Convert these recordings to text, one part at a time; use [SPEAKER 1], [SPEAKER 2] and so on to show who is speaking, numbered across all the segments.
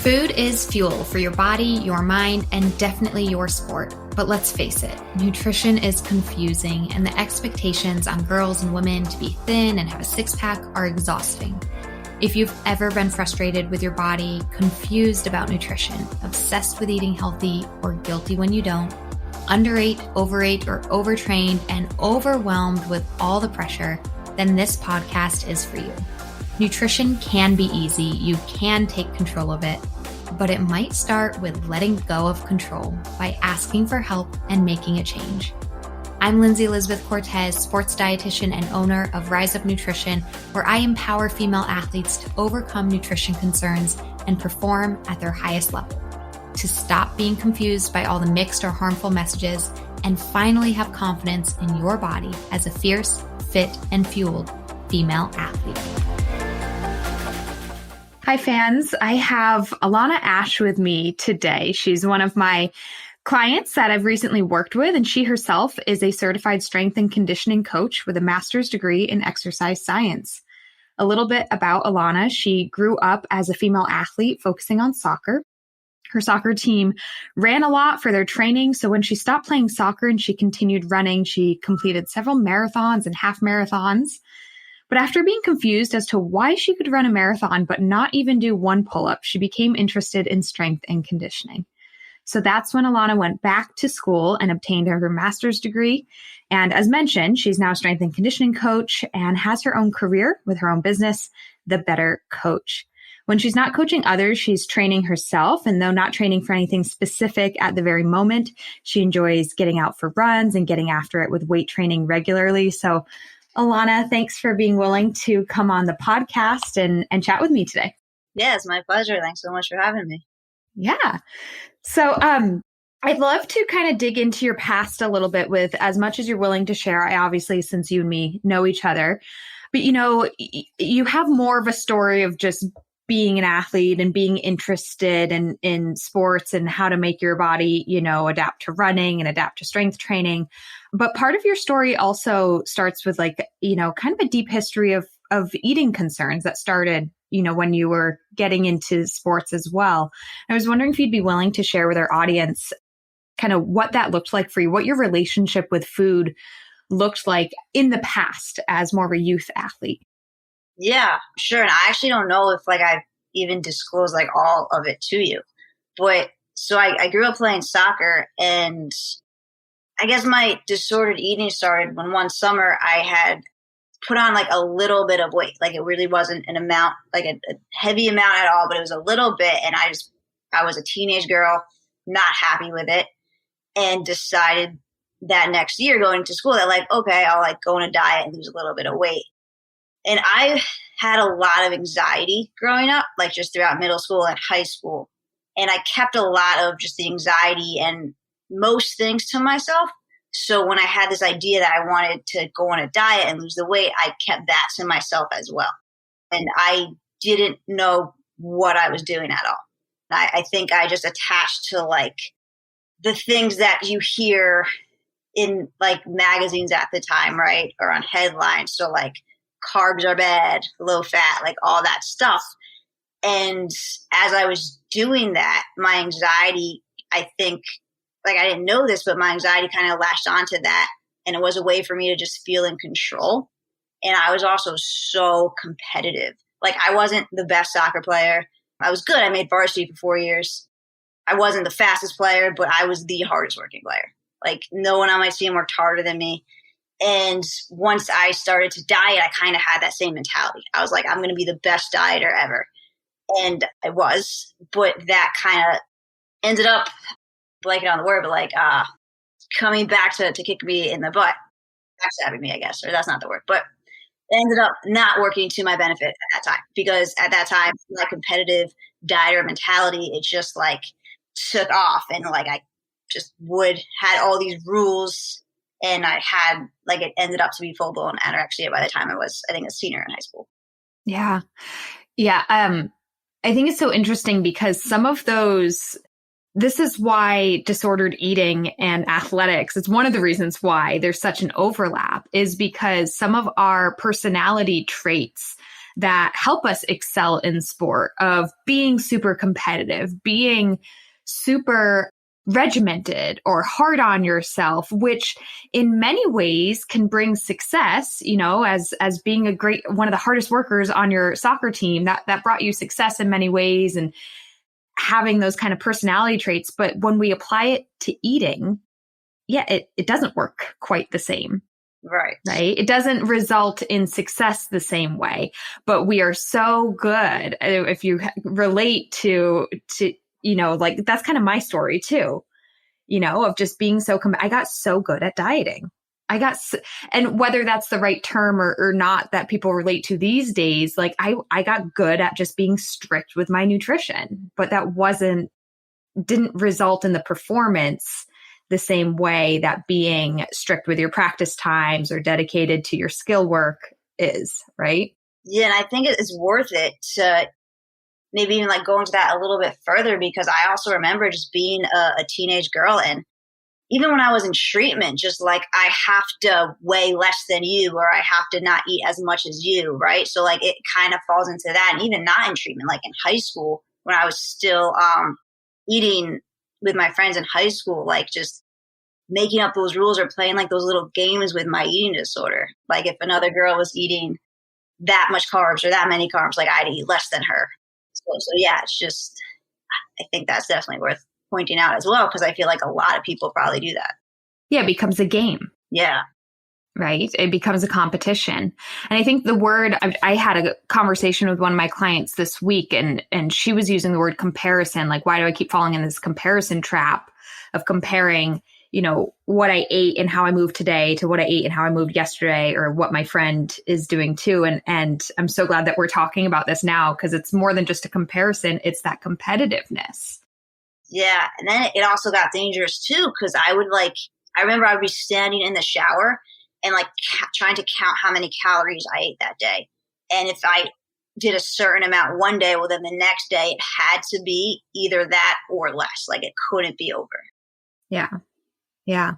[SPEAKER 1] Food is fuel for your body, your mind, and definitely your sport. But let's face it, nutrition is confusing, and the expectations on girls and women to be thin and have a six-pack are exhausting. If you've ever been frustrated with your body, confused about nutrition, obsessed with eating healthy, or guilty when you don't, underate, overate, or overtrained, and overwhelmed with all the pressure, then this podcast is for you. Nutrition can be easy. You can take control of it, but it might start with letting go of control by asking for help and making a change. I'm Lindsay Elizabeth Cortez, sports dietitian and owner of Rise Up Nutrition, where I empower female athletes to overcome nutrition concerns and perform at their highest level, to stop being confused by all the mixed or harmful messages, and finally have confidence in your body as a fierce, fit, and fueled female athlete. Hi fans, I have Alana Asch with me today. She's one of my clients that I've recently worked with, and she herself is a certified strength and conditioning coach with a master's degree in exercise science. A little bit about Alana: she grew up as a female athlete focusing on soccer. Her soccer team ran a lot for their training, so when she stopped playing soccer and she continued running, she completed several marathons and half marathons. But after being confused as to why she could run a marathon but not even do one pull-up, she became interested in strength and conditioning. So that's when Alana went back to school and obtained her master's degree. And as mentioned, she's now a strength and conditioning coach and has her own career with her own business, The Better Coach. When she's not coaching others, she's training herself. And though not training for anything specific at the very moment, she enjoys getting out for runs and getting after it with weight training regularly. So Alana, thanks for being willing to come on the podcast and chat with me today.
[SPEAKER 2] Yeah, it's my pleasure. Thanks so much for having me.
[SPEAKER 1] Yeah. So I'd love to kind of dig into your past a little bit with as much as you're willing to share. I obviously, since you and me know each other, but you have more of a story of just being an athlete and being interested in sports and how to make your body, adapt to running and adapt to strength training. But part of your story also starts with kind of a deep history of eating concerns that started, when you were getting into sports as well. I was wondering if you'd be willing to share with our audience kind of what that looked like for you, what your relationship with food looked like in the past as more of a youth athlete.
[SPEAKER 2] Yeah, sure. And I actually don't know if I've even disclosed all of it to you. But so I grew up playing soccer, and I guess my disordered eating started when one summer I had put on a little bit of weight. It really wasn't an amount, a heavy amount at all, but it was a little bit. And I was a teenage girl, not happy with it, and decided that next year going to school that okay, I'll go on a diet and lose a little bit of weight. And I had a lot of anxiety growing up, just throughout middle school and high school. And I kept a lot of just the anxiety and most things to myself. So when I had this idea that I wanted to go on a diet and lose the weight, I kept that to myself as well. And I didn't know what I was doing at all. I think I just attached to the things that you hear in magazines at the time, right? Or on headlines. So carbs are bad, low fat, all that stuff. And as I was doing that, my anxiety, I think, I didn't know this, but my anxiety kind of latched onto that. And it was a way for me to just feel in control. And I was also so competitive. I wasn't the best soccer player. I was good. I made varsity for 4 years. I wasn't the fastest player, but I was the hardest working player. No one on my team worked harder than me. And once I started to diet, I kind of had that same mentality. I was I'm going to be the best dieter ever. And I was, but that kind of ended up, blanking on the word, but coming back to kick me in the butt, backstabbing me, I guess, or that's not the word, but it ended up not working to my benefit at that time, because at that time, my competitive dieter mentality, it just took off, and I just had all these rules. And I had, it ended up to be full-blown anorexia by the time I was, I think, a senior in high school.
[SPEAKER 1] Yeah. Yeah. I think it's so interesting because some of those, this is why disordered eating and athletics, it's one of the reasons why there's such an overlap, is because some of our personality traits that help us excel in sport, of being super competitive, being super regimented or hard on yourself, which in many ways can bring success, as being one of the hardest workers on your soccer team, that brought you success in many ways, and having those kind of personality traits. But when we apply it to eating, it doesn't work quite the same.
[SPEAKER 2] Right.
[SPEAKER 1] It doesn't result in success the same way, but we are so good. If you relate to, that's kind of my story too, of just being I got so good at dieting. And whether that's the right term or not that people relate to these days, I got good at just being strict with my nutrition, but that didn't result in the performance the same way that being strict with your practice times or dedicated to your skill work is, right?
[SPEAKER 2] Yeah, and I think it's worth it to maybe even go into that a little bit further, because I also remember just being a teenage girl, and even when I was in treatment, just I have to weigh less than you, or I have to not eat as much as you, right? So it kind of falls into that. And even not in treatment, in high school, when I was still eating with my friends in high school, just making up those rules or playing those little games with my eating disorder. If another girl was eating that much carbs or that many carbs, I'd eat less than her. So yeah, it's just, I think that's definitely worth pointing out as well, because I feel a lot of people probably do that.
[SPEAKER 1] Yeah, it becomes a game.
[SPEAKER 2] Yeah.
[SPEAKER 1] Right? It becomes a competition. And I think the word, I had a conversation with one of my clients this week, and she was using the word comparison. Why do I keep falling in this comparison trap of comparing, what I ate and how I moved today to what I ate and how I moved yesterday, or what my friend is doing too. And I'm so glad that we're talking about this now, because it's more than just a comparison. It's that competitiveness.
[SPEAKER 2] Yeah. And then it also got dangerous too, because I remember I would be standing in the shower and trying to count how many calories I ate that day. And if I did a certain amount one day, well, then the next day it had to be either that or less. It couldn't be over.
[SPEAKER 1] Yeah. Yeah.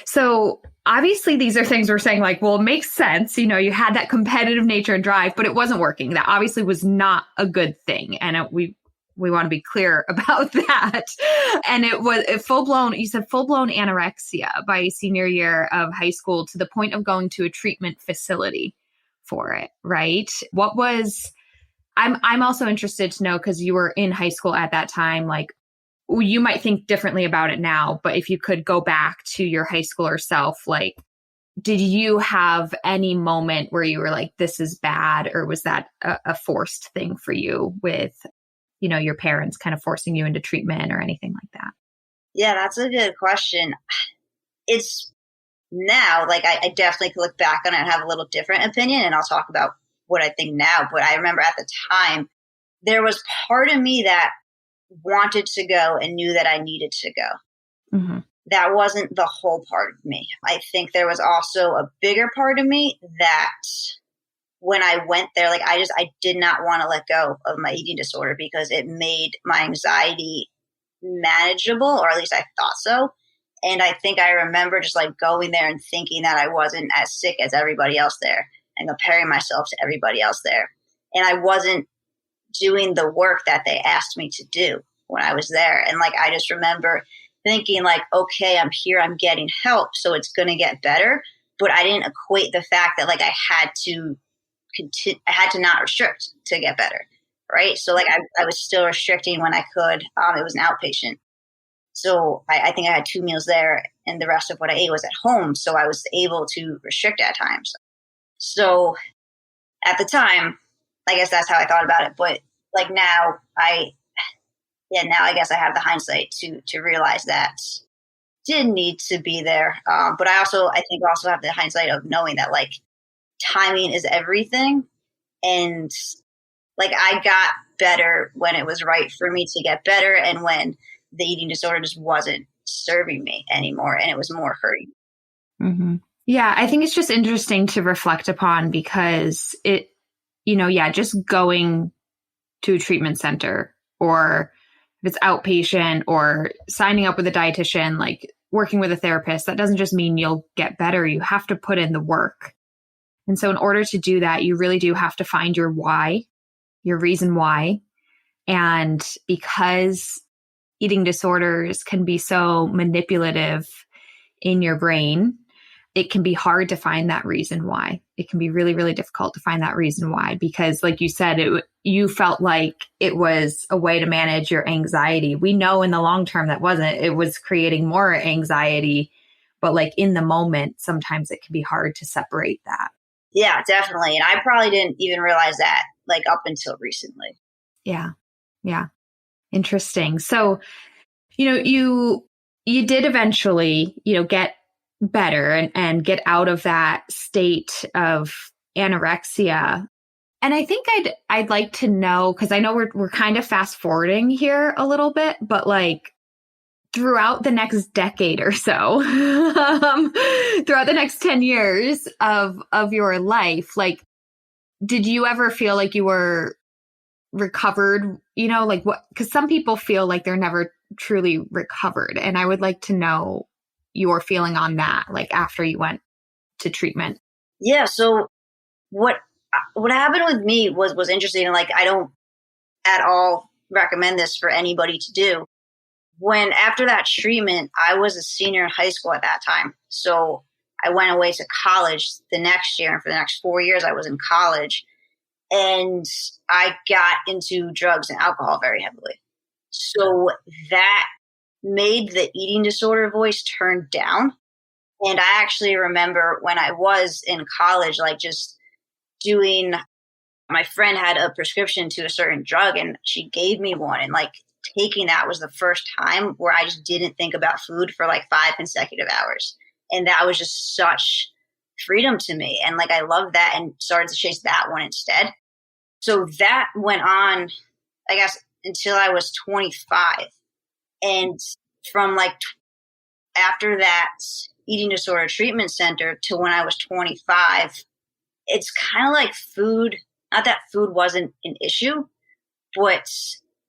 [SPEAKER 1] So obviously these are things we're saying well, it makes sense. You had that competitive nature and drive, but it wasn't working. That obviously was not a good thing. And we want to be clear about that. And it was you said full-blown anorexia by senior year of high school, to the point of going to a treatment facility for it, right? I'm also interested to know, because you were in high school at that time, you might think differently about it now, but if you could go back to your high schooler self, did you have any moment where you were this is bad, or was that a forced thing for you with, your parents kind of forcing you into treatment or anything like that?
[SPEAKER 2] Yeah, that's a good question. It's now, I definitely could look back on it and have a little different opinion, and I'll talk about what I think now. But I remember at the time, there was part of me that wanted to go and knew that I needed to go.
[SPEAKER 1] Mm-hmm.
[SPEAKER 2] That wasn't the whole part of me. I think there was also a bigger part of me that when I went there, I did not want to let go of my eating disorder, because it made my anxiety manageable, or at least I thought so. And I think I remember just going there and thinking that I wasn't as sick as everybody else there, and comparing myself to everybody else there. And I wasn't doing the work that they asked me to do when I was there. And I just remember thinking okay, I'm here, I'm getting help, so it's going to get better. But I didn't equate the fact that I had to not restrict to get better. Right. So I was still restricting when I could. It was an outpatient. So I think I had 2 meals there, and the rest of what I ate was at home. So I was able to restrict at times. So at the time, I guess that's how I thought about it. But now I guess I have the hindsight to realize that didn't need to be there. But I think have the hindsight of knowing that timing is everything. And I got better when it was right for me to get better, and when the eating disorder just wasn't serving me anymore and it was more hurting.
[SPEAKER 1] Mm-hmm. Yeah, I think it's just interesting to reflect upon, because it, just going to a treatment center, or if it's outpatient, or signing up with a dietitian, working with a therapist, that doesn't just mean you'll get better. You have to put in the work. And so in order to do that, you really do have to find your why, your reason why. And because eating disorders can be so manipulative in your brain, it can be hard to find that reason why. It can be really, really difficult to find that reason why, because like you said, you felt like it was a way to manage your anxiety. We know in the long term that wasn't. It was creating more anxiety, but like in the moment, sometimes it can be hard to separate that.
[SPEAKER 2] Yeah, definitely. And I probably didn't even realize that like up until recently.
[SPEAKER 1] Yeah. Yeah. Interesting. So, you did eventually, get better and get out of that state of anorexia. And I think I'd like to know, because I know we're kind of fast forwarding here a little bit, but like throughout the next decade or so, throughout the next 10 years of your life, like, did you ever feel like you were recovered, like what, because some people feel like they're never truly recovered. And I would like to know your feeling on that, like after you went to treatment.
[SPEAKER 2] Yeah. So what happened with me was interesting. And like, I don't at all recommend this for anybody to do. When after that treatment, I was a senior in high school at that time. So I went away to college the next year. And for the next 4 years, I was in college. And I got into drugs and alcohol very heavily. So that made the eating disorder voice turn down. And I actually remember when I was in college, like just doing, my friend had a prescription to a certain drug and she gave me one. And like taking that was the first time where I just didn't think about food for like 5 consecutive hours. And that was just such freedom to me. And like, I loved that and started to chase that one instead. So that went on, I guess, until I was 25. And from like after that eating disorder treatment center to when I was 25, it's kind of like food, not that food wasn't an issue, but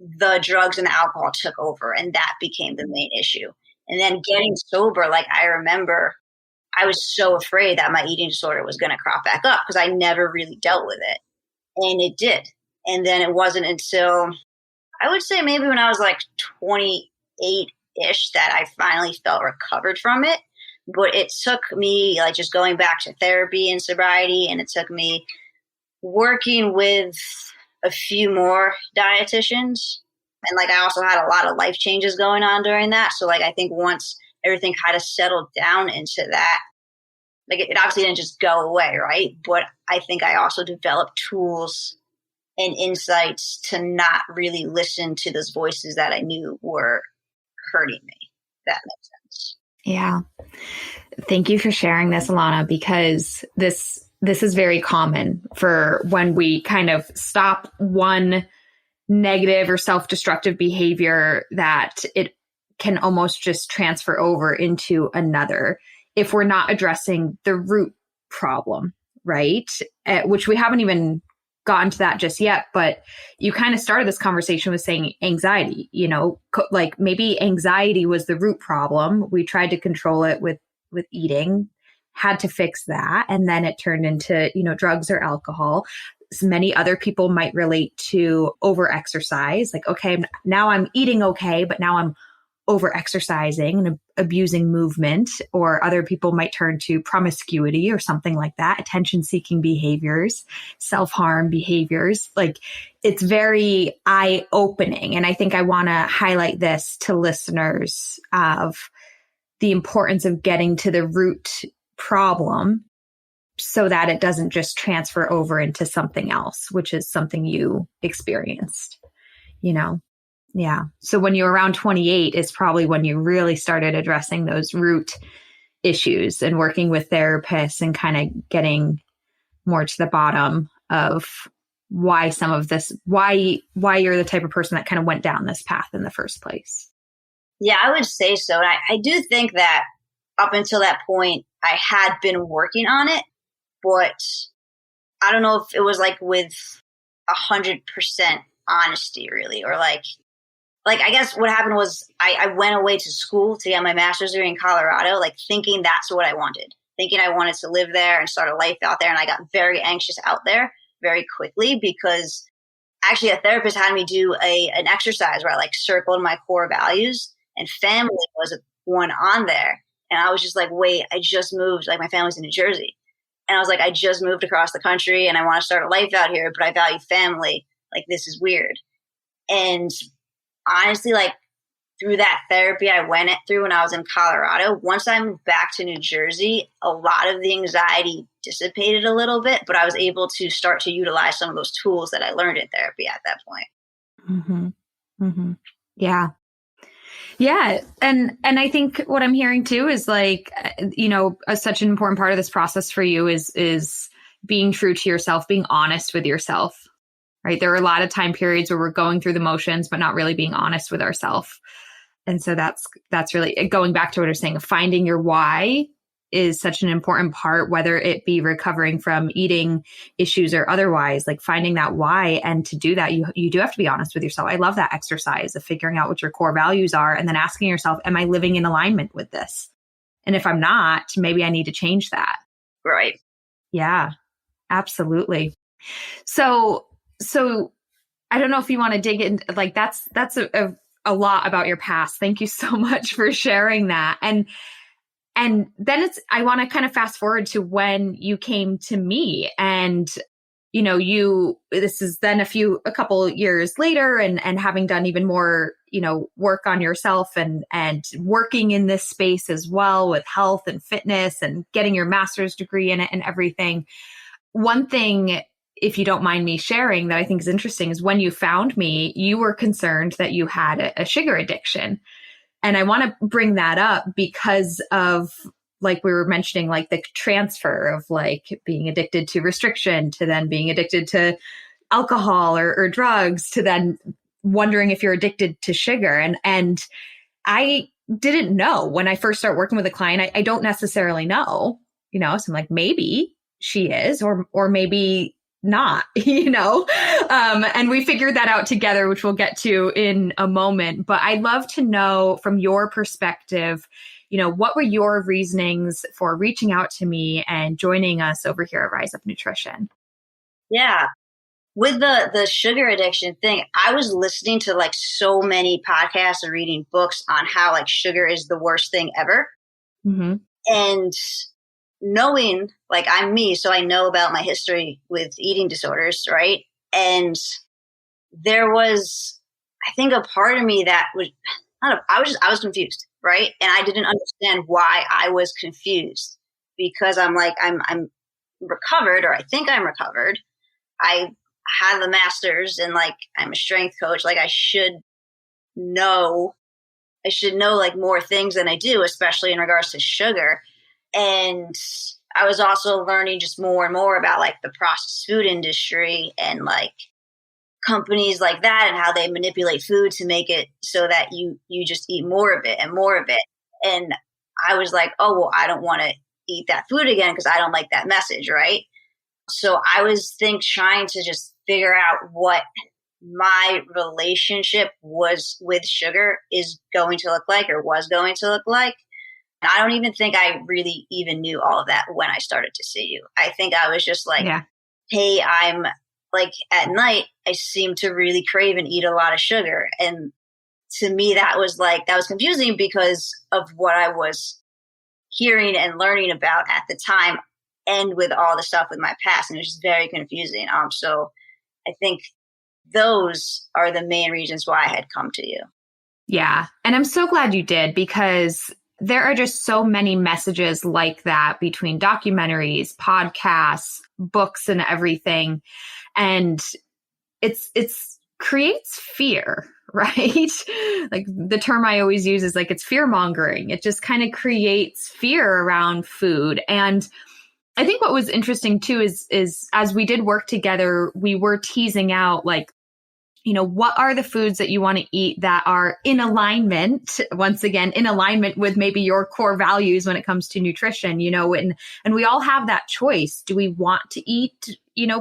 [SPEAKER 2] the drugs and the alcohol took over and that became the main issue. And then getting sober, like I remember I was so afraid that my eating disorder was going to crop back up because I never really dealt with it. And it did. And then it wasn't until I would say maybe when I was like 28-ish that I finally felt recovered from it. But it took me like just going back to therapy and sobriety, and it took me working with a few more dietitians. And like I also had a lot of life changes going on during that. So like I think once everything kind of settled down into that, like it obviously didn't just go away, right? But I think I also developed tools and insights to not really listen to those voices that I knew were hurting me. That makes sense.
[SPEAKER 1] Yeah. Thank you for sharing this, Alana, because this is very common for when we kind of stop one negative or self-destructive behavior that it can almost just transfer over into another if we're not addressing the root problem, right? Which we haven't even gotten to that just yet, but you kind of started this conversation with saying anxiety, like maybe anxiety was the root problem. We tried to control it with eating, had to fix that. And then it turned into, drugs or alcohol. Many other people might relate to overexercise. Like, okay, now I'm eating okay, but now I'm overexercising and abusing movement. Or other people might turn to promiscuity or something like that, attention-seeking behaviors, self-harm behaviors. Like, it's very eye-opening. And I think I want to highlight this to listeners of the importance of getting to the root problem so that it doesn't just transfer over into something else, which is something you experienced, Yeah. So when you were around 28 is probably when you really started addressing those root issues and working with therapists and kind of getting more to the bottom of why some of this, why you're the type of person that kind of went down this path in the first place.
[SPEAKER 2] Yeah, I would say so. And I do think that up until that point, I had been working on it, but I don't know if it was like with 100% honesty really, or like I guess what happened was I went away to school to get my master's degree in Colorado, like thinking that's what I wanted. thinking I wanted to live there and start a life out there. And I got very anxious out there very quickly because actually a therapist had me do an exercise where I like circled my core values, and family was one on there. And I was just like, wait, I just moved. Like my family's in New Jersey. And I was like, I just moved across the country and I want to start a life out here, but I value family. Like, this is weird. And honestly, like through that therapy I went through when I was in Colorado, once I moved back to New Jersey, a lot of the anxiety dissipated a little bit, but I was able to start to utilize some of those tools that I learned in therapy at that point.
[SPEAKER 1] Mm-hmm. Mm-hmm. Yeah. Yeah. And I think what I'm hearing too is like, such an important part of this process for you is being true to yourself, being honest with yourself, right? There are a lot of time periods where we're going through the motions, but not really being honest with ourselves. And so that's really going back to what I was saying, finding your why is such an important part, whether it be recovering from eating issues or otherwise, like finding that why. And to do that, you do have to be honest with yourself. I love that exercise of figuring out what your core values are and then asking yourself, am I living in alignment with this? And if I'm not, maybe I need to change that.
[SPEAKER 2] Right.
[SPEAKER 1] Yeah, absolutely. So I don't know if you want to dig in, like that's a lot about your past. Thank you so much for sharing that. And then I want to kind of fast forward to when you came to me and, this is then a couple years later and having done even more, work on yourself and working in this space as well with health and fitness and getting your master's degree in it and everything. One thing, if you don't mind me sharing, that I think is interesting is when you found me, you were concerned that you had a sugar addiction. And I want to bring that up because of, like we were mentioning, like the transfer of like being addicted to restriction to then being addicted to alcohol or drugs to then wondering if you're addicted to sugar. And I didn't know when I first started working with a client, I don't necessarily know, so I'm like, maybe she is, or maybe not, and we figured that out together, which we'll get to in a moment. But I'd love to know from your perspective, what were your reasonings for reaching out to me and joining us over here at Rise Up Nutrition?
[SPEAKER 2] Yeah. With the sugar addiction thing, I was listening to like so many podcasts and reading books on how like sugar is the worst thing ever.
[SPEAKER 1] Mm-hmm.
[SPEAKER 2] And knowing, like I'm me, so I know about my history with eating disorders, right? And there was, I think, a part of me that was, I was confused, right? And I didn't understand why I was confused because I'm like, I'm recovered, or I think I'm recovered. I had the master's and like I'm a strength coach. Like I should know like more things than I do, especially in regards to sugar. And I was also learning just more and more about like the processed food industry and like companies like that and how they manipulate food to make it so that you just eat more of it and more of it. And I was like, oh, well, I don't want to eat that food again because I don't like that message, right? So I was trying to just figure out what my relationship was with sugar is going to look like or was going to look like. I don't even think I really even knew all of that when I started to see you. I think I was just like, hey, I'm like at night, I seem to really crave and eat a lot of sugar. And to me, that was confusing because of what I was hearing and learning about at the time and with all the stuff with my past. And it was just very confusing. So I think those are the main reasons why I had come to you.
[SPEAKER 1] Yeah. And I'm so glad you did because there are just so many messages like that between documentaries, podcasts, books, and everything. And it's creates fear, right? Like the term I always use is like, it's fear mongering. It just kind of creates fear around food. And I think what was interesting too is as we did work together, we were teasing out like, what are the foods that you want to eat that are in alignment, once again, in alignment with maybe your core values when it comes to nutrition, and we all have that choice. Do we want to eat,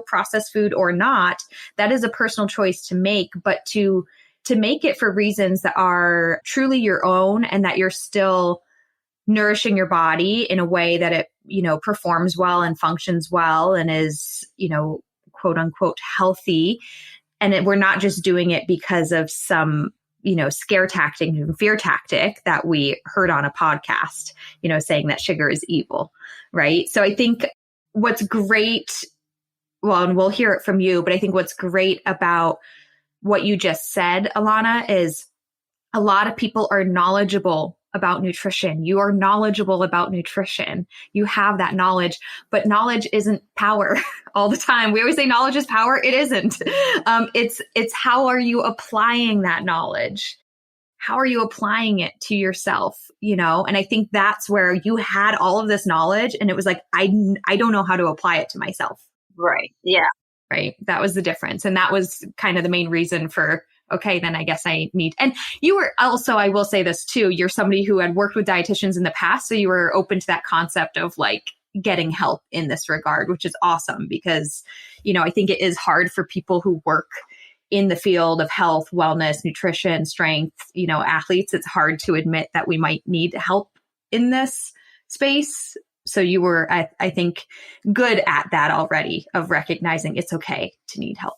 [SPEAKER 1] processed food or not? That is a personal choice to make, but to make it for reasons that are truly your own and that you're still nourishing your body in a way that performs well and functions well and is, quote unquote, healthy. And we're not just doing it because of some, scare tactic and fear tactic that we heard on a podcast, saying that sugar is evil, right? So I think what's great, well, and we'll hear it from you, but I think what's great about what you just said, Alana, is a lot of people are knowledgeable about nutrition. You are knowledgeable about nutrition. You have that knowledge, but knowledge isn't power all the time. We always say knowledge is power. It isn't. It's how are you applying that knowledge? How are you applying it to yourself? And I think that's where you had all of this knowledge and it was like, I don't know how to apply it to myself.
[SPEAKER 2] Right. Yeah.
[SPEAKER 1] Right. That was the difference. And that was kind of the main reason for, okay, then I guess I need, and you were also, I will say this too, you're somebody who had worked with dietitians in the past. So you were open to that concept of like getting help in this regard, which is awesome because, I think it is hard for people who work in the field of health, wellness, nutrition, strength, athletes. It's hard to admit that we might need help in this space. So you were, I think, good at that already of recognizing it's okay to need help.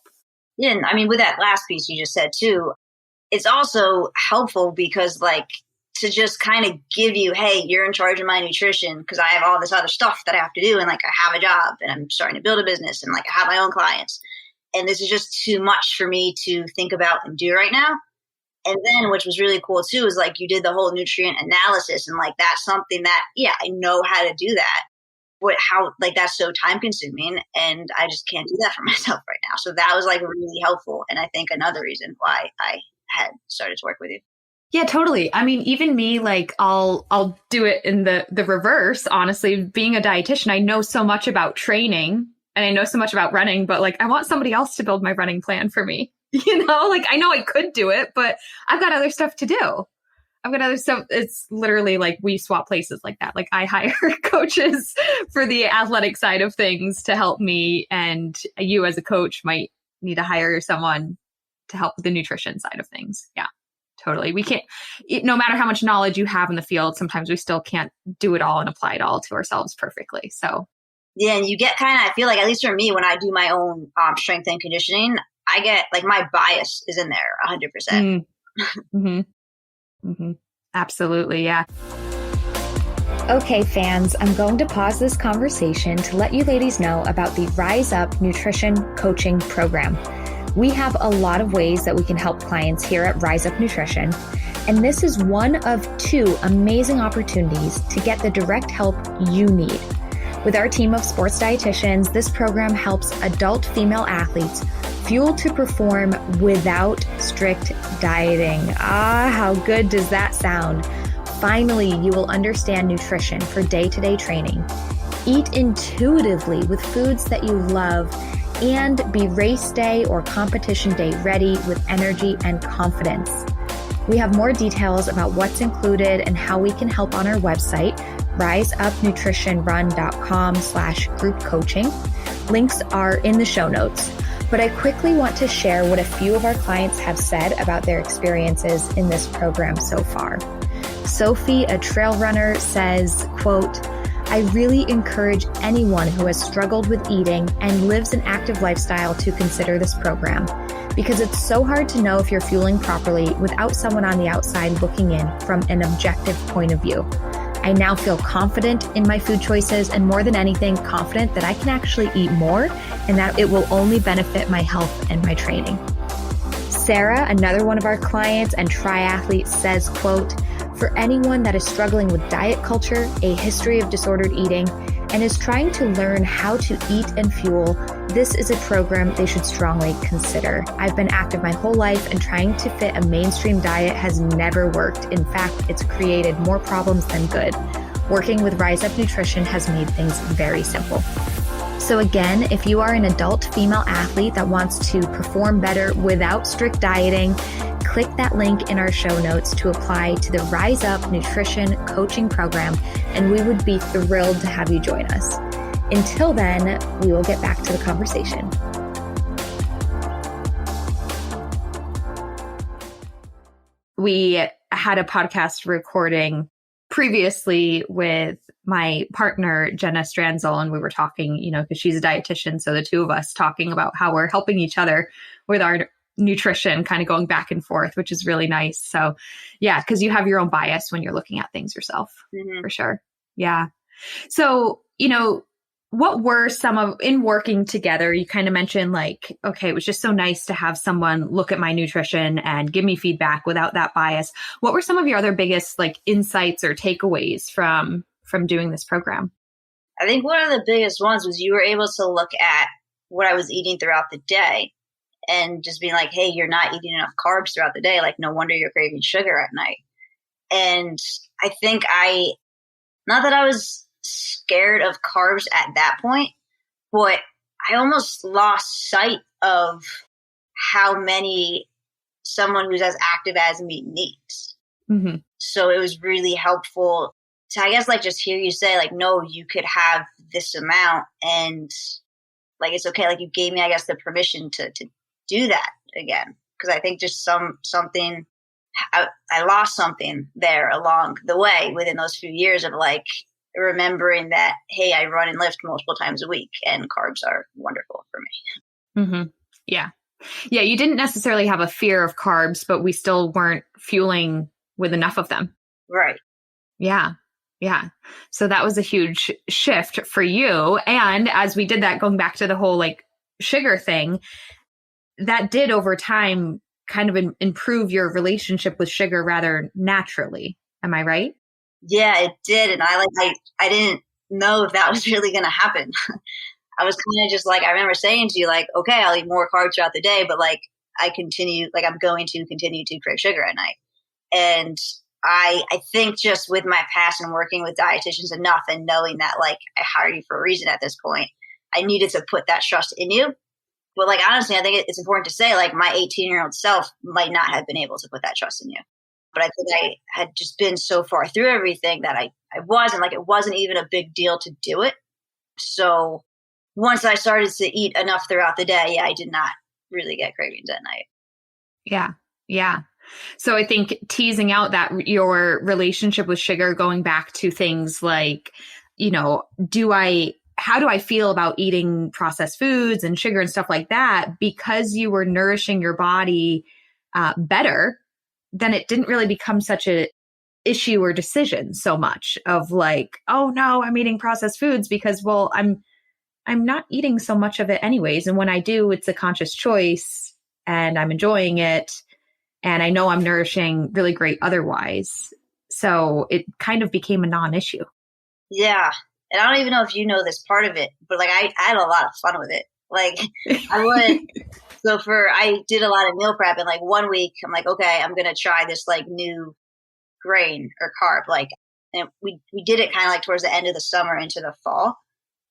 [SPEAKER 2] Yeah, and I mean, with that last piece you just said too, it's also helpful because to just kind of give you, hey, you're in charge of my nutrition because I have all this other stuff that I have to do and I have a job and I'm starting to build a business and I have my own clients. And this is just too much for me to think about and do right now. And then, which was really cool too, is you did the whole nutrient analysis and that's something that, yeah, I know how to do that. But how, that's so time consuming and I just can't do that for myself right now. So that was really helpful. And I think another reason why I had started to work with you.
[SPEAKER 1] Yeah, totally. I mean, even me, I'll do it in the reverse, honestly, being a dietitian, I know so much about training and I know so much about running, but I want somebody else to build my running plan for me. I know I could do it, but I've got other stuff to do. I've got other stuff. It's literally we swap places like that. I hire coaches for the athletic side of things to help me. And you as a coach might need to hire someone to help with the nutrition side of things. Yeah, totally. We can't, no matter how much knowledge you have in the field, sometimes we still can't do it all and apply it all to ourselves perfectly. So.
[SPEAKER 2] Yeah. And you get I feel at least for me, when I do my own strength and conditioning, I get my bias is in there 100%.
[SPEAKER 1] Mm-hmm. Mm-hmm. Absolutely. Yeah. Okay, fans, I'm going to pause this conversation to let you ladies know about the Rise Up Nutrition Coaching Program. We have a lot of ways that we can help clients here at Rise Up Nutrition, and this is one of 2 amazing opportunities to get the direct help you need. With our team of sports dietitians, this program helps adult female athletes fueled to perform without strict dieting. How good does that sound? Finally, you will understand nutrition for day-to-day training, eat intuitively with foods that you love, and be race day or competition day ready with energy and confidence. We have more details about what's included and how we can help on our website, riseupnutritionrun.com/group coaching. Links are in the show notes. But I quickly want to share what a few of our clients have said about their experiences in this program so far. Sophie, a trail runner, says, quote, I really encourage anyone who has struggled with eating and lives an active lifestyle to consider this program because it's so hard to know if you're fueling properly without someone on the outside looking in from an objective point of view. I now feel confident in my food choices and more than anything, confident that I can actually eat more and that it will only benefit my health and my training. Sarah, another one of our clients and triathlete, says, quote, for anyone that is struggling with diet culture, a history of disordered eating, and is trying to learn how to eat and fuel, this is a program they should strongly consider. I've been active my whole life and trying to fit a mainstream diet has never worked. In fact, it's created more problems than good. Working with Rise Up Nutrition has made things very simple. So again, if you are an adult female athlete that wants to perform better without strict dieting, click that link in our show notes to apply to the Rise Up Nutrition Coaching Program, and we would be thrilled to have you join us. Until then, we will get back to the conversation. We had a podcast recording previously with my partner, Jenna Stranzel, and we were talking, because she's a dietitian. So the two of us talking about how we're helping each other with our nutrition, kind of going back and forth, which is really nice. So yeah, because you have your own bias when you're looking at things yourself, for sure. Yeah. So, what were in working together, you kind of mentioned like, okay, it was just so nice to have someone look at my nutrition and give me feedback without that bias. What were some of your other biggest like insights or takeaways from doing this program?
[SPEAKER 2] I think one of the biggest ones was you were able to look at what I was eating throughout the day and just being like, hey, you're not eating enough carbs throughout the day. Like, no wonder you're craving sugar at night. And I think not that I was scared of carbs at that point, but I almost lost sight of how many someone who's as active as me needs.
[SPEAKER 1] Mm-hmm.
[SPEAKER 2] So it was really helpful to, I guess, like just hear you say like, no, you could have this amount and like, it's okay. Like you gave me, I guess, the permission to do that again. Cause I think just something, I lost something there along the way within those few years of like, remembering that, hey, I run and lift multiple times a week and carbs are wonderful for me.
[SPEAKER 1] Mm-hmm. Yeah. Yeah. You didn't necessarily have a fear of carbs, but we still weren't fueling with enough of them.
[SPEAKER 2] Right.
[SPEAKER 1] Yeah. Yeah. So that was a huge shift for you. And as we did that, going back to the whole like sugar thing, that did over time kind of improve your relationship with sugar rather naturally. Am I right?
[SPEAKER 2] Yeah, it did. And I didn't know if that was really going to happen. I was kind of just like, I remember saying to you like, okay, I'll eat more carbs throughout the day, but like I'm going to continue to crave sugar at night. And I think just with my past and working with dietitians enough and knowing that like I hired you for a reason at this point, I needed to put that trust in you. But like, honestly, I think it's important to say like my 18-year-old self might not have been able to put that trust in you. But I think I had just been so far through everything that I wasn't like, it wasn't even a big deal to do it. So once I started to eat enough throughout the day, I did not really get cravings at night.
[SPEAKER 1] Yeah. Yeah. So I think teasing out that your relationship with sugar, going back to things like, how do I feel about eating processed foods and sugar and stuff like that? Because you were nourishing your body better, then it didn't really become such a issue or decision so much of like, oh no, I'm eating processed foods because, well, I'm not eating so much of it anyways. And when I do, it's a conscious choice and I'm enjoying it. And I know I'm nourishing really great otherwise. So it kind of became a non-issue.
[SPEAKER 2] Yeah. And I don't even know if you know this part of it, but like I had a lot of fun with it. Like I did a lot of meal prep and like 1 week I'm like, okay, I'm going to try this like new grain or carb. Like, and we did it kind of like towards the end of the summer into the fall.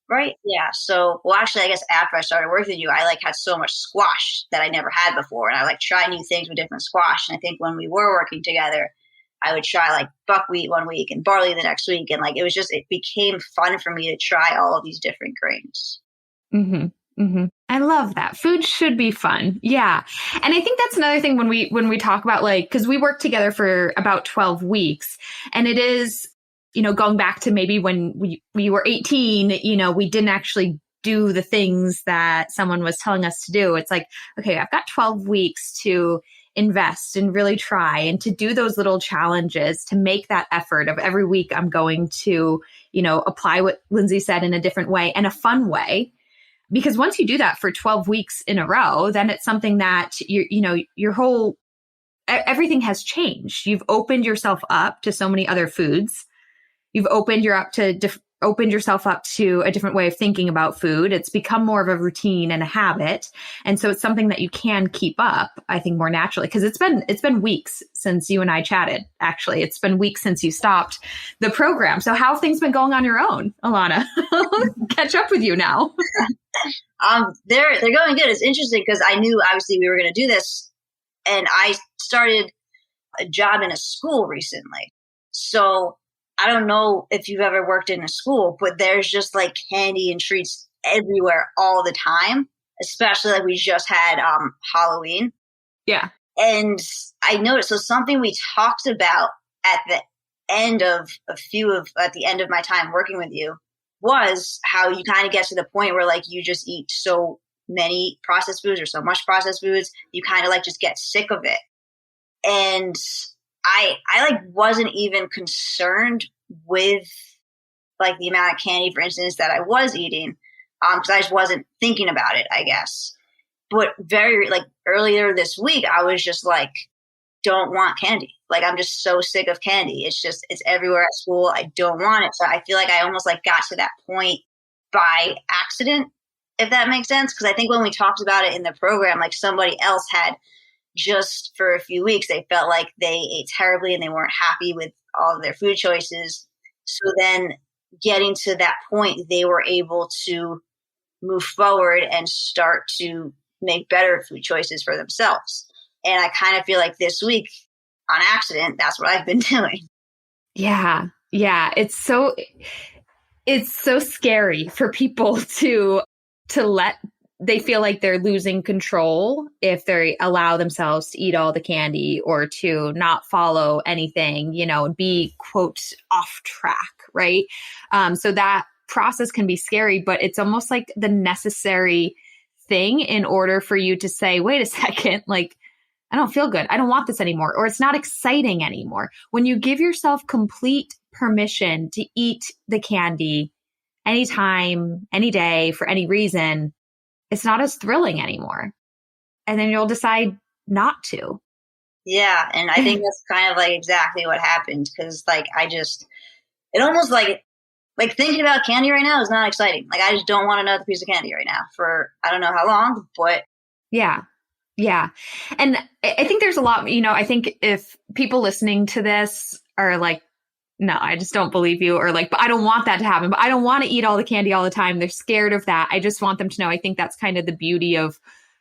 [SPEAKER 2] Right. Yeah. So, well, actually, I guess after I started working with you, I like had so much squash that I never had before. And I like try new things with different squash. And I think when we were working together, I would try like buckwheat 1 week and barley the next week. And like, it became fun for me to try all of these different grains.
[SPEAKER 1] Mm-hmm. Mm-hmm. I love that. Food should be fun. Yeah. And I think that's another thing when we talk about like, cause we worked together for about 12 weeks and it is, going back to maybe when we were 18, we didn't actually do the things that someone was telling us to do. It's like, okay, I've got 12 weeks to invest and really try and to do those little challenges, to make that effort of every week I'm going to, apply what Lindsay said in a different way and a fun way. Because once you do that for 12 weeks in a row, then it's something that your whole, everything has changed. You've opened yourself up to so many other foods. You've opened yourself up to a different way of thinking about food. It's become more of a routine and a habit. And so it's something that you can keep up, I think, more naturally. Because it's been weeks since you and I chatted, actually. It's been weeks since you stopped the program. So how have things been going on your own, Alana? Catch up with you now.
[SPEAKER 2] They're going good. It's interesting because I knew obviously we were going to do this. And I started a job in a school recently. So I don't know if you've ever worked in a school, but there's just like candy and treats everywhere all the time, especially like we just had Halloween.
[SPEAKER 1] Yeah.
[SPEAKER 2] And I noticed, so something we talked about at the end of at the end of my time working with you was how you kind of get to the point where like you just eat so many processed foods or so much processed foods, you kind of like just get sick of it. And I like wasn't even concerned with like the amount of candy, for instance, that I was eating, because I just wasn't thinking about it, I guess. But very like earlier this week, I was just like, don't want candy. Like, I'm just so sick of candy. It's everywhere at school. I don't want it. So I feel like I almost like got to that point by accident, if that makes sense. Because I think when we talked about it in the program, like somebody else had just for a few weeks, they felt like they ate terribly and they weren't happy with all of their food choices. So then getting to that point, they were able to move forward and start to make better food choices for themselves. And I kind of feel like this week, on accident, that's what I've been doing.
[SPEAKER 1] Yeah. Yeah. It's so scary for people to they feel like they're losing control if they allow themselves to eat all the candy or to not follow anything, and be, quote, off track. Right. So that process can be scary, but it's almost like the necessary thing in order for you to say, wait a second, like, I don't feel good. I don't want this anymore, or it's not exciting anymore. When you give yourself complete permission to eat the candy anytime, any day, for any reason, it's not as thrilling anymore. And then you'll decide not to.
[SPEAKER 2] Yeah. And I think that's kind of like exactly what happened. Cause like, it almost like thinking about candy right now is not exciting. Like, I just don't want another piece of candy right now for, I don't know how long, but.
[SPEAKER 1] Yeah. Yeah. And I think there's a lot, I think if people listening to this are like, no, I just don't believe you, or like, but I don't want that to happen, but I don't want to eat all the candy all the time. They're scared of that. I just want them to know, I think that's kind of the beauty of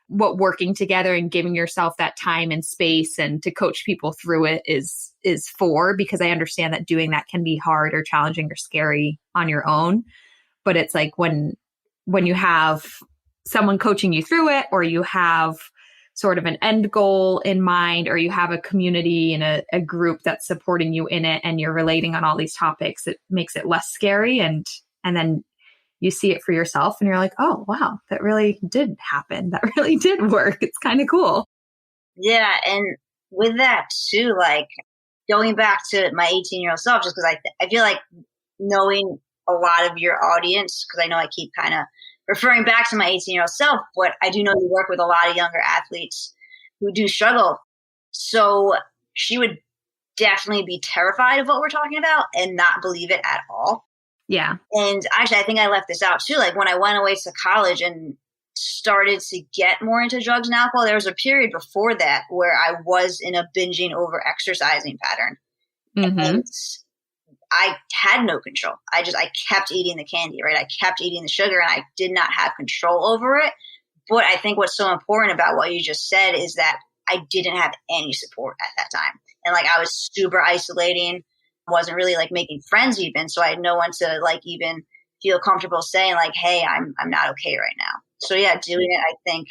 [SPEAKER 1] what working together and giving yourself that time and space and to coach people through it is for, because I understand that doing that can be hard or challenging or scary on your own. But it's like when you have someone coaching you through it, or you have sort of an end goal in mind, or you have a community and a group that's supporting you in it, and you're relating on all these topics, it makes it less scary. And then you see it for yourself and you're like, oh, wow, that really did happen. That really did work. It's kind of cool.
[SPEAKER 2] Yeah. And with that too, like going back to my 18-year-old self, just because I feel like knowing a lot of your audience, because I know I keep kind of referring back to my 18-year-old self, but I do know you work with a lot of younger athletes who do struggle. So she would definitely be terrified of what we're talking about and not believe it at all.
[SPEAKER 1] Yeah.
[SPEAKER 2] And actually, I think I left this out too. Like when I went away to college and started to get more into drugs and alcohol, there was a period before that where I was in a binging over-exercising pattern.
[SPEAKER 1] Mm-hmm.
[SPEAKER 2] And I had no control. I kept eating the candy, right? I kept eating the sugar and I did not have control over it. But I think what's so important about what you just said is that I didn't have any support at that time. And like I was super isolating, wasn't really like making friends even. So I had no one to like even feel comfortable saying like, hey, I'm not okay right now. So yeah, doing it, I think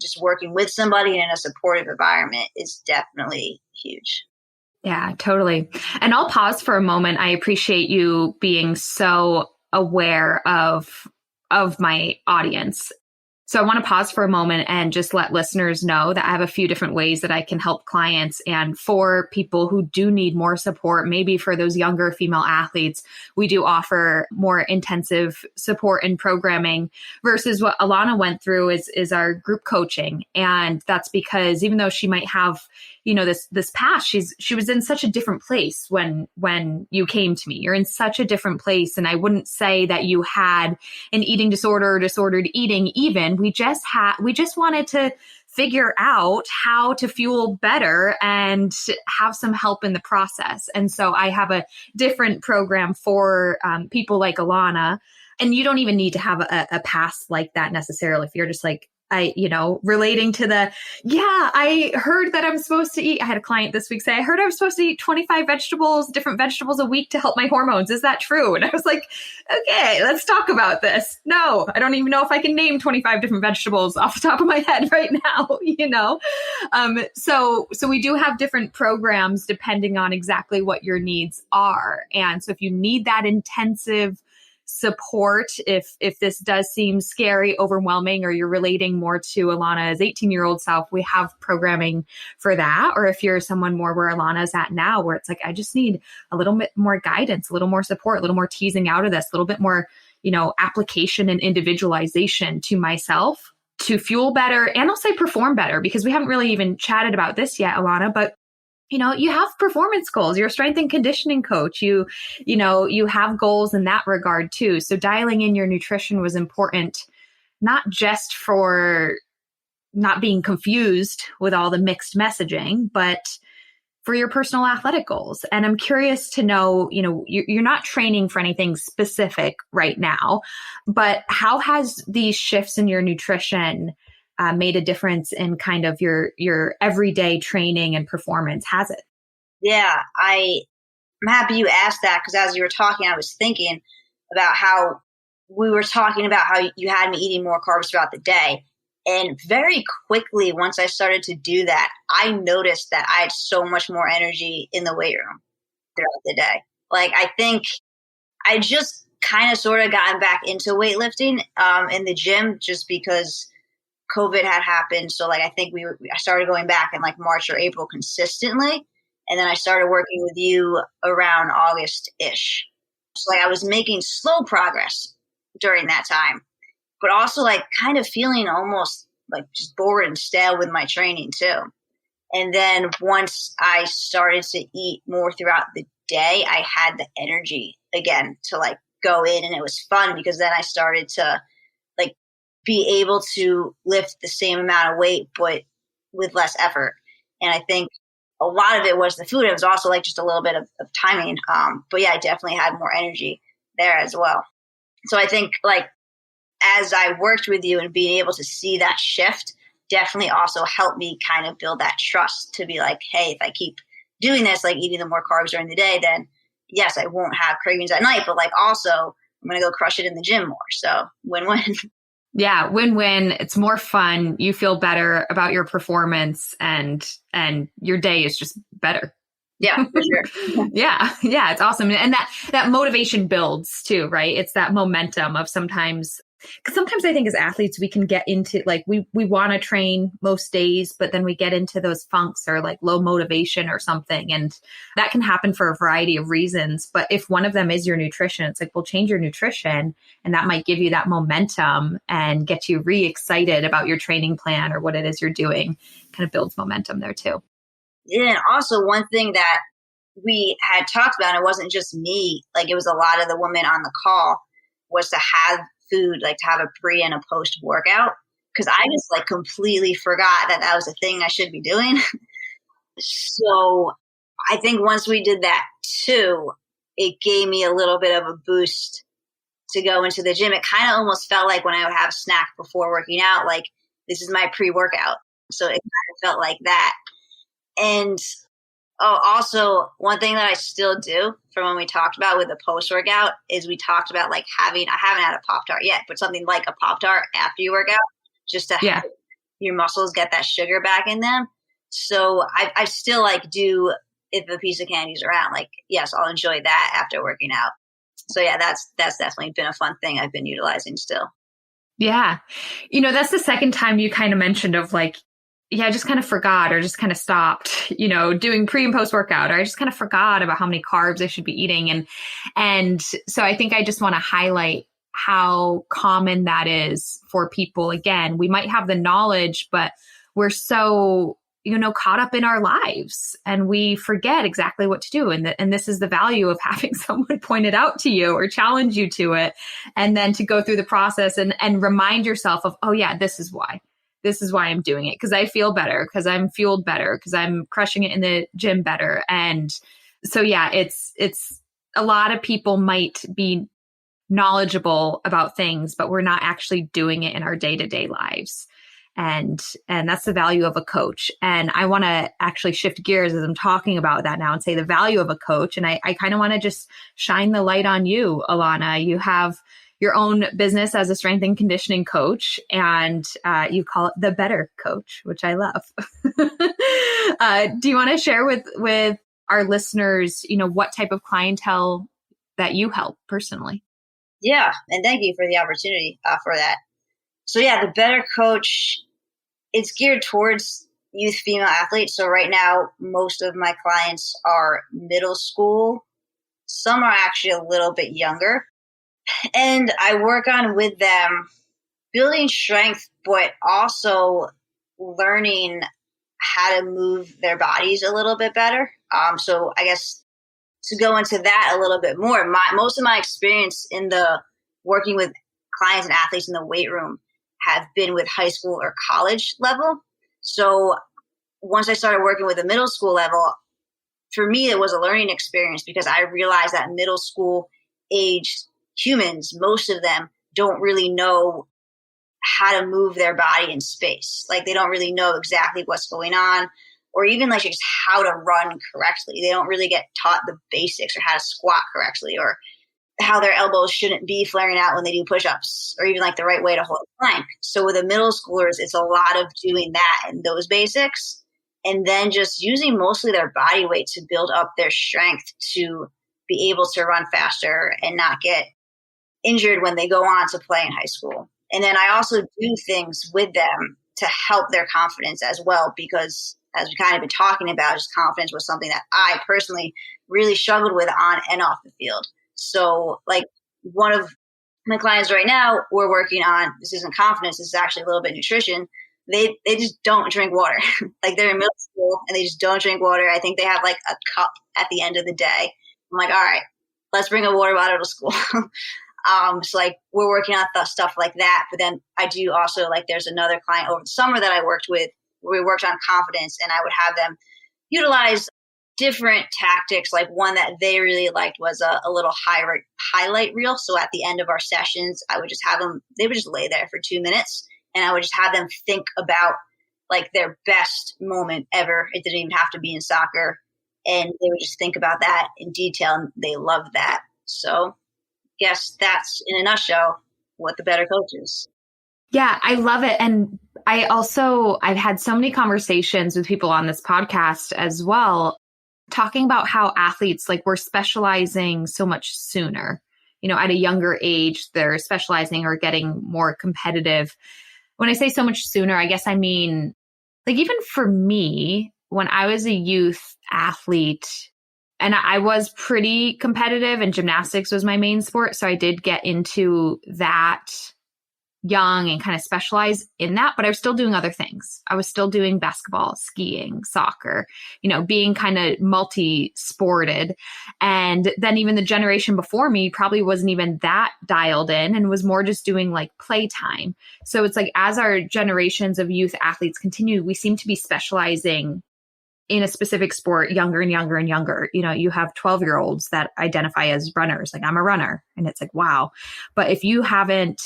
[SPEAKER 2] just working with somebody in a supportive environment is definitely huge.
[SPEAKER 1] Yeah, totally. And I'll pause for a moment. I appreciate you being so aware of my audience. So I want to pause for a moment and just let listeners know that I have a few different ways that I can help clients. And for people who do need more support, maybe for those younger female athletes, we do offer more intensive support and programming versus what Alana went through is our group coaching. And that's because even though she might have, this past, she was in such a different place when you came to me. You're in such a different place. And I wouldn't say that you had an eating disorder or disordered eating even. We just wanted to figure out how to fuel better and have some help in the process. And so I have a different program for people like Alana. And you don't even need to have a past like that necessarily. If you're just like, relating to I heard that I'm supposed to eat. I had a client this week say, I heard I was supposed to eat 25 different vegetables a week to help my hormones. Is that true? And I was like, okay, let's talk about this. No, I don't even know if I can name 25 different vegetables off the top of my head right now, So we do have different programs depending on exactly what your needs are. And so if you need that intensive support, if this does seem scary, overwhelming, or you're relating more to Alana's 18-year-old self, we have programming for that. Or if you're someone more where Alana's at now, where it's like, I just need a little bit more guidance, a little more support, a little more teasing out of this, a little bit more, application and individualization to myself to fuel better and I'll say perform better, because we haven't really even chatted about this yet, Alana, but you have performance goals. You're a strength and conditioning coach. You have goals in that regard too. So dialing in your nutrition was important, not just for not being confused with all the mixed messaging, but for your personal athletic goals. And I'm curious to know, you're not training for anything specific right now, but how has these shifts in your nutrition made a difference in kind of your everyday training and performance? Has it?
[SPEAKER 2] Yeah, I'm happy you asked that, because as you were talking, I was thinking about how we were talking about how you had me eating more carbs throughout the day. And very quickly, once I started to do that, I noticed that I had so much more energy in the weight room throughout the day. Like, I think I just kind of sort of gotten back into weightlifting in the gym just because COVID had happened. So I think I started going back in March or April consistently. And then I started working with you around August-ish. So I was making slow progress during that time, but also kind of feeling almost just bored and stale with my training too. And then once I started to eat more throughout the day, I had the energy again to go in, and it was fun because then I started to be able to lift the same amount of weight, but with less effort. And I think a lot of it was the food. It was also just a little bit of timing. But yeah, I definitely had more energy there as well. So I think as I worked with you and being able to see that shift definitely also helped me kind of build that trust to be hey, if I keep doing this, eating the more carbs during the day, then yes, I won't have cravings at night, but also I'm going to go crush it in the gym more. So win-win.
[SPEAKER 1] Yeah, win-win. It's more fun. You feel better about your performance, and your day is just better.
[SPEAKER 2] Yeah, for sure.
[SPEAKER 1] Yeah, it's awesome. And that motivation builds too, right? It's that momentum of because sometimes I think as athletes, we can get into we want to train most days, but then we get into those funks or low motivation or something. And that can happen for a variety of reasons. But if one of them is your nutrition, it's we'll change your nutrition, and that might give you that momentum and get you re-excited about your training plan or what it is you're doing. Kind of builds momentum there too.
[SPEAKER 2] Yeah, and also one thing that we had talked about, it wasn't just me, it was a lot of the women on the call, was to have food, to have a pre and a post workout. Because I just completely forgot that was a thing I should be doing. So I think once we did that too, it gave me a little bit of a boost to go into the gym. It kind of almost felt like when I would have a snack before working out, this is my pre-workout. So it kind of felt like that. And also one thing that I still do from when we talked about with the post-workout is we talked about I haven't had a Pop-Tart yet, but something like a Pop-Tart after you work out just to help your muscles get that sugar back in them. So I still do, if a piece of candy's around, yes, I'll enjoy that after working out. So yeah, that's definitely been a fun thing I've been utilizing still.
[SPEAKER 1] Yeah. That's the second time you kind of mentioned of I just kind of forgot or just kind of stopped, doing pre and post workout, or I just kind of forgot about how many carbs I should be eating. And so I think I just want to highlight how common that is for people. Again, we might have the knowledge, but we're so, caught up in our lives and we forget exactly what to do. And this is the value of having someone point it out to you or challenge you to it. And then to go through the process and remind yourself of, oh yeah, this is why I'm doing it. Because I feel better, because I'm fueled better, because I'm crushing it in the gym better. And so, yeah, it's a lot of people might be knowledgeable about things, but we're not actually doing it in our day-to-day lives. And that's the value of a coach. And I want to actually shift gears as I'm talking about that now and say the value of a coach. And I kind of want to just shine the light on you, Alana. You have your own business as a strength and conditioning coach, and you call it the Better Coach, which I love. Do you want to share with our listeners, what type of clientele that you help personally?
[SPEAKER 2] Yeah. And thank you for the opportunity for that. So yeah, the Better Coach, it's geared towards youth female athletes. So right now, most of my clients are middle school. Some are actually a little bit younger. And I work on with them building strength, but also learning how to move their bodies a little bit better. So I guess to go into that a little bit more, most of my experience in the working with clients and athletes in the weight room have been with high school or college level. So once I started working with the middle school level, for me, it was a learning experience because I realized that middle school aged humans, most of them don't really know how to move their body in space. Like they don't really know exactly what's going on, or even like just how to run correctly. They don't really get taught the basics or how to squat correctly, or how their elbows shouldn't be flaring out when they do push-ups, or even like the right way to hold a plank. So with the middle schoolers, it's a lot of doing that and those basics, and then just using mostly their body weight to build up their strength to be able to run faster and not get injured when they go on to play in high school. And then I also do things with them to help their confidence as well, because as we kind of been talking about, just confidence was something that I personally really struggled with on and off the field. So like one of my clients right now, we're working on, this isn't confidence, this is actually a little bit nutrition. They just don't drink water. Like they're in middle school and they just don't drink water. I think they have like a cup at the end of the day. I'm like, all right, let's bring a water bottle to school. So like we're working on stuff like that. But then I do also, like there's another client over the summer that I worked with where we worked on confidence, and I would have them utilize different tactics. Like one that they really liked was a little highlight reel. So at the end of our sessions, I would just have them, they would just lay there for 2 minutes, and I would just have them think about like their best moment ever. It didn't even have to be in soccer. And they would just think about that in detail, and they loved that. So yes, that's in a nutshell what the Better Coach is.
[SPEAKER 1] Yeah, I love it. And I've had so many conversations with people on this podcast as well, talking about how athletes, like we're specializing so much sooner, at a younger age, they're specializing or getting more competitive. When I say so much sooner, I guess I mean, like even for me, when I was a youth athlete, and I was pretty competitive and gymnastics was my main sport. So I did get into that young and kind of specialize in that, but I was still doing other things. I was still doing basketball, skiing, soccer, being kind of multi-sported. And then even the generation before me probably wasn't even that dialed in and was more just doing like playtime. So it's like as our generations of youth athletes continue, we seem to be specializing in a specific sport younger and younger and younger. You have 12-year-olds that identify as runners, like I'm a runner. And it's like, wow. But if you haven't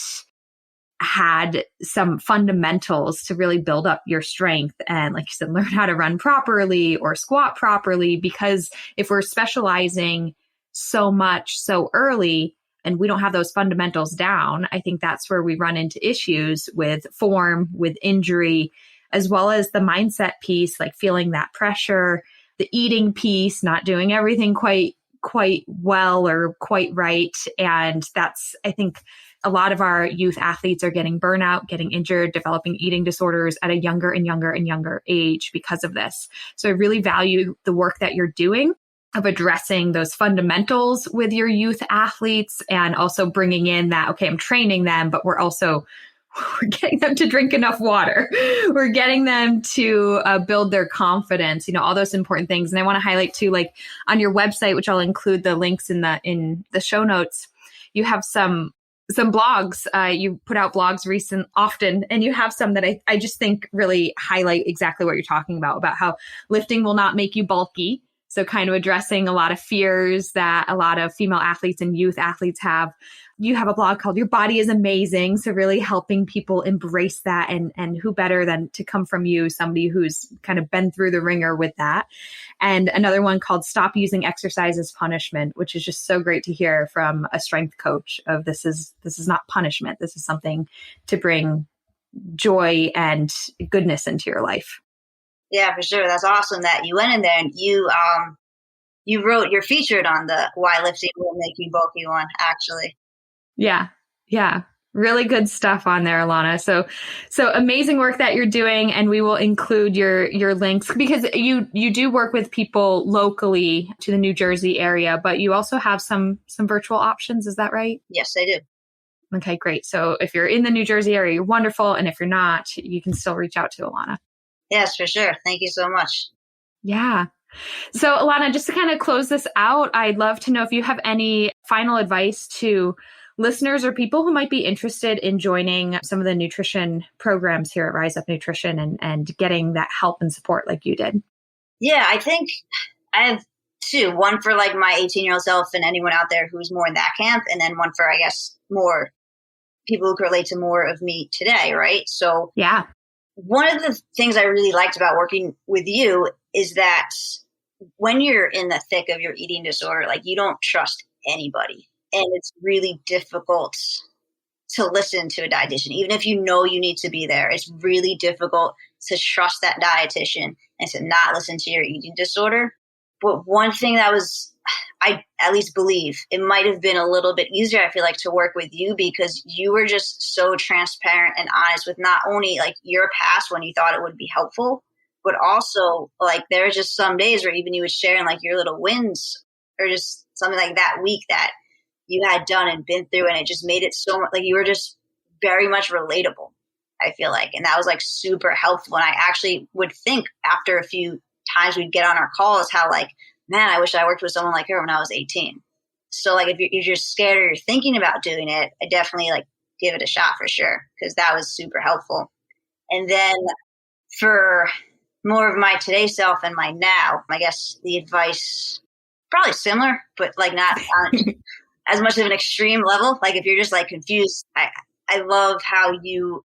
[SPEAKER 1] had some fundamentals to really build up your strength and, like you said, learn how to run properly or squat properly, because if we're specializing so much so early and we don't have those fundamentals down, I think that's where we run into issues with form, with injury, as well as the mindset piece, like feeling that pressure, the eating piece, not doing everything quite well or quite right. And that's, I think, a lot of our youth athletes are getting burnout, getting injured, developing eating disorders at a younger and younger and younger age because of this. So I really value the work that you're doing of addressing those fundamentals with your youth athletes, and also bringing in that, okay, I'm training them, but we're getting them to drink enough water. We're getting them to build their confidence, all those important things. And I want to highlight too, like on your website, which I'll include the links in the show notes, you have some blogs. You put out blogs often, and you have some that I just think really highlight exactly what you're talking about how lifting will not make you bulky. So kind of addressing a lot of fears that a lot of female athletes and youth athletes have. You have a blog called Your Body is Amazing. So really helping people embrace that, and who better than to come from you, somebody who's kind of been through the ringer with that. And another one called Stop Using Exercise as Punishment, which is just so great to hear from a strength coach of this is not punishment. This is something to bring joy and goodness into your life.
[SPEAKER 2] Yeah, for sure. That's awesome that you went in there and you you're featured on the Why Lifting Will Make You Bulky one, actually.
[SPEAKER 1] Yeah. Yeah. Really good stuff on there, Alana. So amazing work that you're doing. And we will include your links because you do work with people locally to the New Jersey area, but you also have some virtual options. Is that right?
[SPEAKER 2] Yes, I do.
[SPEAKER 1] Okay, great. So if you're in the New Jersey area, you're wonderful. And if you're not, you can still reach out to Alana.
[SPEAKER 2] Yes, for sure. Thank you so much.
[SPEAKER 1] Yeah. So Alana, just to kind of close this out, I'd love to know if you have any final advice to listeners or people who might be interested in joining some of the nutrition programs here at Rise Up Nutrition and getting that help and support like you did.
[SPEAKER 2] Yeah, I think I have two. One for like my 18-year-old self and anyone out there who's more in that camp, and then one for, I guess, more people who can relate to more of me today, right? So
[SPEAKER 1] yeah.
[SPEAKER 2] One of the things I really liked about working with you is that when you're in the thick of your eating disorder, like you don't trust anybody. And it's really difficult to listen to a dietitian. Even if you know you need to be there, it's really difficult to trust that dietitian and to not listen to your eating disorder. But one thing that was, I at least believe, it might have been a little bit easier, I feel like, to work with you because you were just so transparent and honest with not only like your past when you thought it would be helpful, but also like there were just some days where even you would share like your little wins or just something like that week that you had done and been through, and it just made it so much like you were just very much relatable, I feel like. And that was like super helpful. And I actually would think after a few times we'd get on our calls how like, man, I wish I worked with someone like her when I was 18. So like if you're scared or you're thinking about doing it, I definitely like give it a shot for sure, because that was super helpful. And then for more of my today self and my now, I guess the advice probably similar, but like not on as much of an extreme level. Like if you're just like confused, I love how you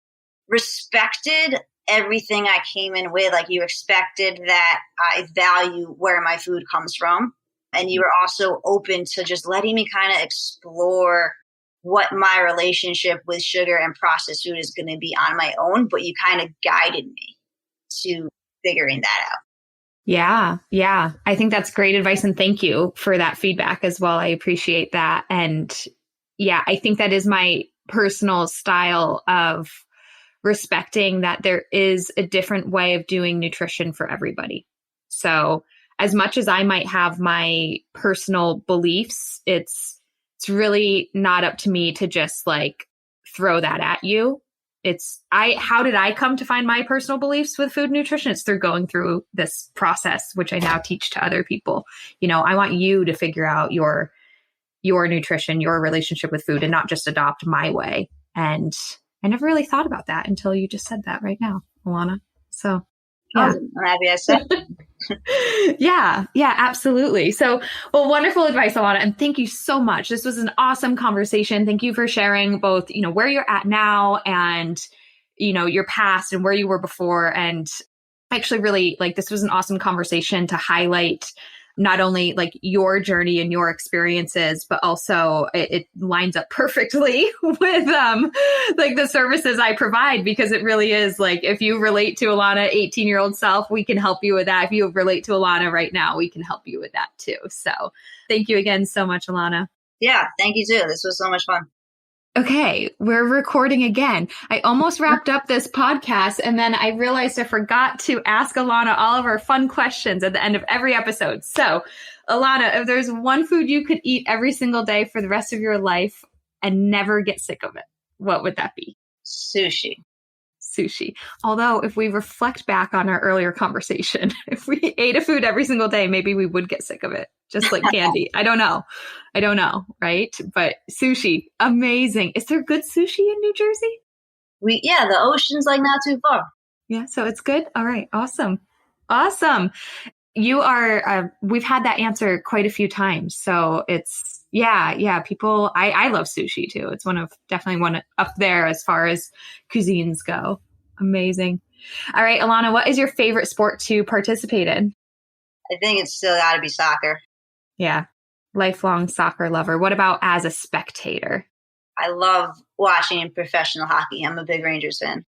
[SPEAKER 2] respected everything I came in with. Like you expected that I value where my food comes from. And you were also open to just letting me kind of explore what my relationship with sugar and processed food is going to be on my own. But you kind of guided me to figuring that out.
[SPEAKER 1] Yeah. I think that's great advice. And thank you for that feedback as well. I appreciate that. And yeah, I think that is my personal style of respecting that there is a different way of doing nutrition for everybody. So as much as I might have my personal beliefs, it's really not up to me to just like throw that at you. How did I come to find my personal beliefs with food nutrition? It's through going through this process, which I now teach to other people. You know, I want you to figure out your nutrition, your relationship with food, and not just adopt my way. And I never really thought about that until you just said that right now, Alana. So yeah.
[SPEAKER 2] I'm happy I said.
[SPEAKER 1] Yeah, absolutely. So, well, wonderful advice, Alana. And thank you so much. This was an awesome conversation. Thank you for sharing both, where you're at now and, your past and where you were before. And actually really this was an awesome conversation to highlight not only like your journey and your experiences, but also it lines up perfectly with the services I provide, because it really is like, if you relate to Alana, 18-year-old self, we can help you with that. If you relate to Alana right now, we can help you with that too. So thank you again so much, Alana.
[SPEAKER 2] Yeah, thank you too. This was so much fun.
[SPEAKER 1] Okay, we're recording again. I almost wrapped up this podcast and then I realized I forgot to ask Alana all of our fun questions at the end of every episode. So, Alana, if there's one food you could eat every single day for the rest of your life and never get sick of it, what would that be?
[SPEAKER 2] Sushi.
[SPEAKER 1] Although if we reflect back on our earlier conversation, if we ate a food every single day, maybe we would get sick of it, just like candy. I don't know, right? But sushi, amazing. Is there good sushi in New Jersey?
[SPEAKER 2] The ocean's like not too far.
[SPEAKER 1] Yeah, so it's good. All right, awesome. You are, we've had that answer quite a few times. So it's, yeah, people, I love sushi too. It's definitely one up there as far as cuisines go. Amazing. All right, Alana, what is your favorite sport to participate in?
[SPEAKER 2] I think it's still got to be soccer.
[SPEAKER 1] Yeah. Lifelong soccer lover. What about as a spectator?
[SPEAKER 2] I love watching professional hockey. I'm a big Rangers fan.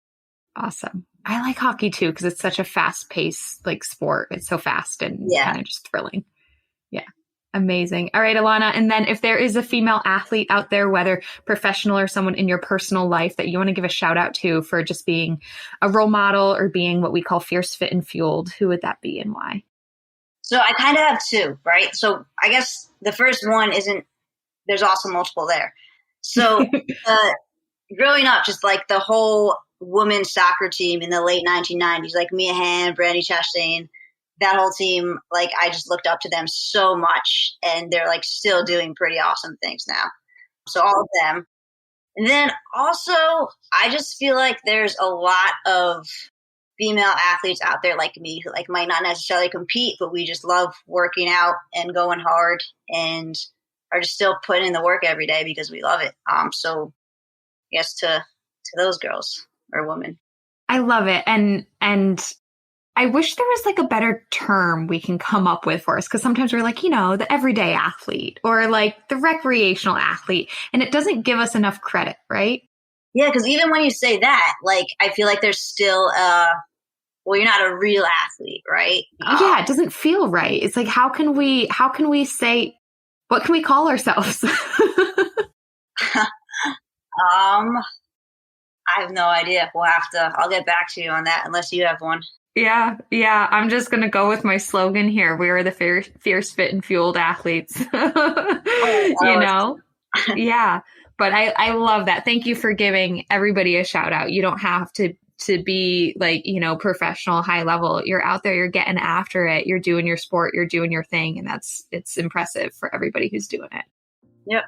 [SPEAKER 1] Awesome. I like hockey too, because it's such a fast paced sport. It's so fast and kind of just thrilling. Yeah. Amazing. All right, Alana. And then if there is a female athlete out there, whether professional or someone in your personal life that you want to give a shout out to for just being a role model or being what we call fierce, fit, and fueled, who would that be and why?
[SPEAKER 2] So I kind of have two, right? So I guess the first one there's also multiple there. So growing up, just like the whole women's soccer team in the late 1990s, like Mia Hamm, Brandy Chastain, that whole team, like I just looked up to them so much, and they're like still doing pretty awesome things now. So all of them. And then also, I just feel like there's a lot of female athletes out there like me who like might not necessarily compete, but we just love working out and going hard and are just still putting in the work every day because we love it. So I guess to those girls or women.
[SPEAKER 1] I love it. And I wish there was like a better term we can come up with for us. Cause sometimes we're like, the everyday athlete or like the recreational athlete, and it doesn't give us enough credit, right?
[SPEAKER 2] Yeah. Cause even when you say that, like, I feel like there's still, well, you're not a real athlete, right?
[SPEAKER 1] Yeah. It doesn't feel right. It's like, how can we say, what can we call ourselves?
[SPEAKER 2] I have no idea. I'll get back to you on that unless you have one.
[SPEAKER 1] Yeah. I'm just going to go with my slogan here. We are the fierce, fit, and fueled athletes. Yeah. But I love that. Thank you for giving everybody a shout out. You don't have to be like, professional, high level. You're out there, you're getting after it. You're doing your sport, you're doing your thing. And it's impressive for everybody who's doing it.
[SPEAKER 2] Yep.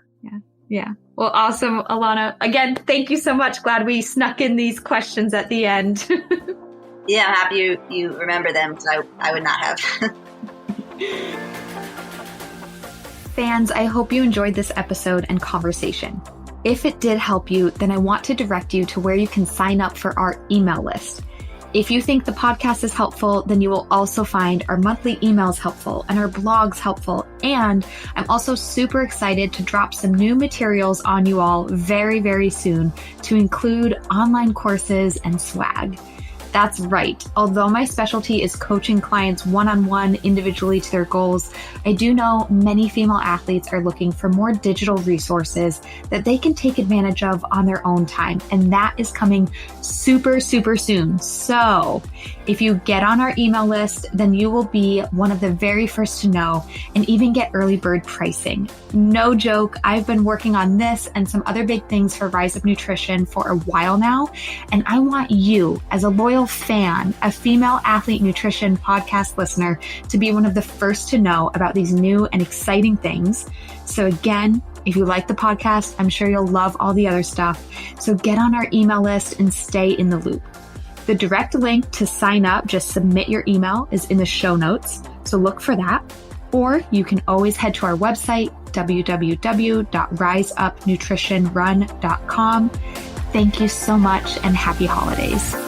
[SPEAKER 1] Yeah. Well, awesome, Alana. Again, thank you so much. Glad we snuck in these questions at the end.
[SPEAKER 2] Yeah, I'm happy you remember them because I would not have.
[SPEAKER 1] Fans, I hope you enjoyed this episode and conversation. If it did help you, then I want to direct you to where you can sign up for our email list. If you think the podcast is helpful, then you will also find our monthly emails helpful and our blogs helpful. And I'm also super excited to drop some new materials on you all very, very soon to include online courses and swag. That's right. Although my specialty is coaching clients one-on-one individually to their goals, I do know many female athletes are looking for more digital resources that they can take advantage of on their own time. And that is coming super, super soon. So if you get on our email list, then you will be one of the very first to know and even get early bird pricing. No joke. I've been working on this and some other big things for Rise Up Nutrition for a while now. And I want you, as a loyal fan, a female athlete nutrition podcast listener, to be one of the first to know about these new and exciting things. So again, if you like the podcast, I'm sure you'll love all the other stuff. So get on our email list and stay in the loop. The direct link to sign up, just submit your email, is in the show notes. So look for that. Or you can always head to our website, www.riseupnutritionrun.com. Thank you so much and happy holidays.